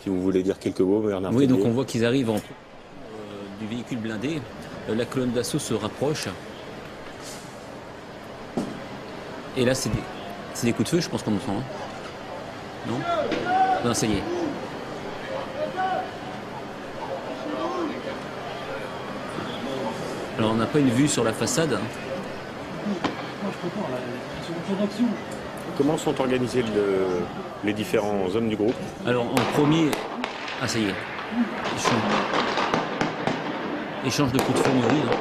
Si vous voulez dire quelques mots, Bernard. Oui, donc on voit qu'ils arrivent du véhicule blindé. La colonne d'assaut se rapproche. Et là, c'est des coups de feu, je pense qu'on entend. Hein. Non? Non, ça y est. Alors, on n'a pas une vue sur la façade. Comment sont organisés les différents hommes du groupe? Alors, en premier... Ah, ça y est. Échange de coups de feu nourris. Hein.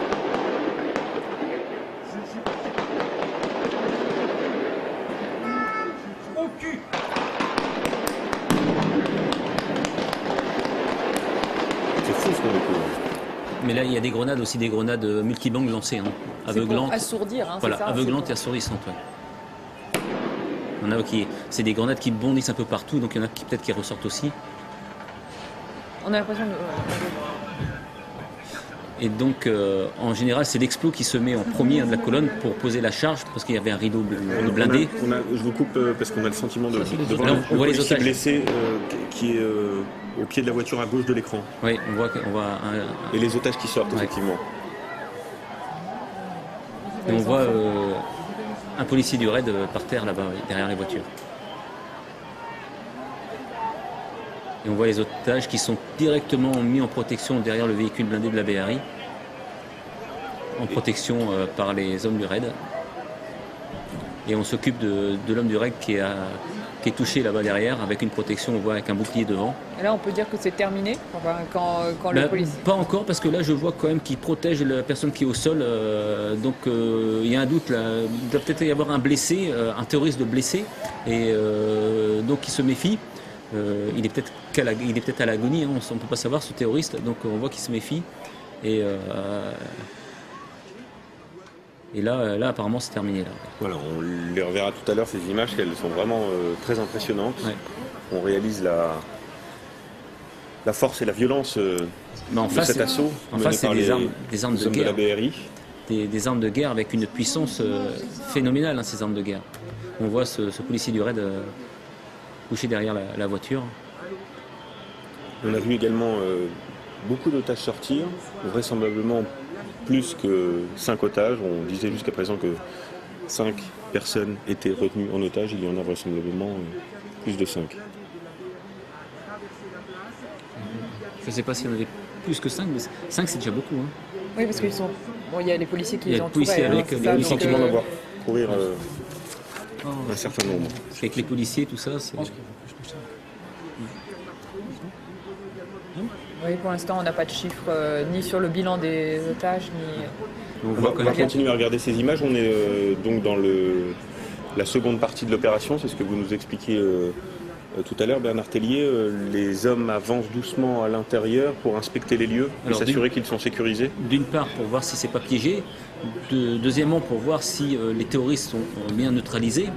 C'est fou ce qu'on découvre. Mais là, il y a des grenades aussi, des grenades multibangs lancées, hein, aveuglantes. Pour assourdir, hein, voilà, ça, aveuglantes et assourdissantes. Ouais. On a c'est des grenades qui bondissent un peu partout, donc il y en a qui peut-être qui ressortent aussi. On a l'impression de... Et donc, en général, c'est l'explo qui se met en premier de la colonne pour poser la charge, parce qu'il y avait un rideau blindé. Je vous coupe parce qu'on a le sentiment de voir Là, on voit les policier otages blessé qui est au pied de la voiture à gauche de l'écran. Oui, on voit Et les otages qui sortent, ouais. effectivement. Et on voit un policier du raid par terre là-bas, derrière les voitures. Et on voit les otages qui sont directement mis en protection derrière le véhicule blindé de la BRI, en protection par les hommes du raid. Et on s'occupe de l'homme du raid qui est touché là-bas derrière, avec une protection, on voit avec un bouclier devant. Et là, on peut dire que c'est terminé, enfin, quand le policier... Pas encore, parce que là, je vois quand même qu'il protège la personne qui est au sol. Donc, il y a un doute là. Il doit peut-être y avoir un blessé, un terroriste de blessé, et donc il se méfie. Il est peut-être à l'agonie, hein, on ne peut pas savoir, ce terroriste, donc on voit qu'il se méfie. Et là, apparemment, c'est terminé. Là. Voilà, on les reverra tout à l'heure, ces images, qu'elles sont vraiment très impressionnantes. Ouais. On réalise la force et la violence en de face, cet assaut. En face, c'est des armes de guerre. De la BRI. Des armes de guerre avec une puissance phénoménale, hein, ces armes de guerre. On voit ce policier du raid couché derrière la voiture. On a vu également beaucoup d'otages sortir, vraisemblablement plus que 5 otages. On disait jusqu'à présent que 5 personnes étaient retenues en otage. Il y en a vraisemblablement plus de 5. Je ne sais pas s'il y en avait plus que 5, mais 5 c'est déjà beaucoup. Hein. Oui, parce qu'ils sont... Bon, il y a les policiers qui il y a les les entourent. policiers avec Le sentiment d'en voir courir un certain nombre. Avec les policiers, tout ça, c'est... Oui, pour l'instant, on n'a pas de chiffres ni sur le bilan des otages, ni... On va continuer à regarder ces images. On est donc dans la seconde partie de l'opération. C'est ce que vous nous expliquiez tout à l'heure, Bernard Tellier. Les hommes avancent doucement à l'intérieur pour inspecter les lieux et s'assurer qu'ils sont sécurisés. D'une part, pour voir si c'est pas piégé. Deuxièmement, pour voir si les terroristes sont bien neutralisés.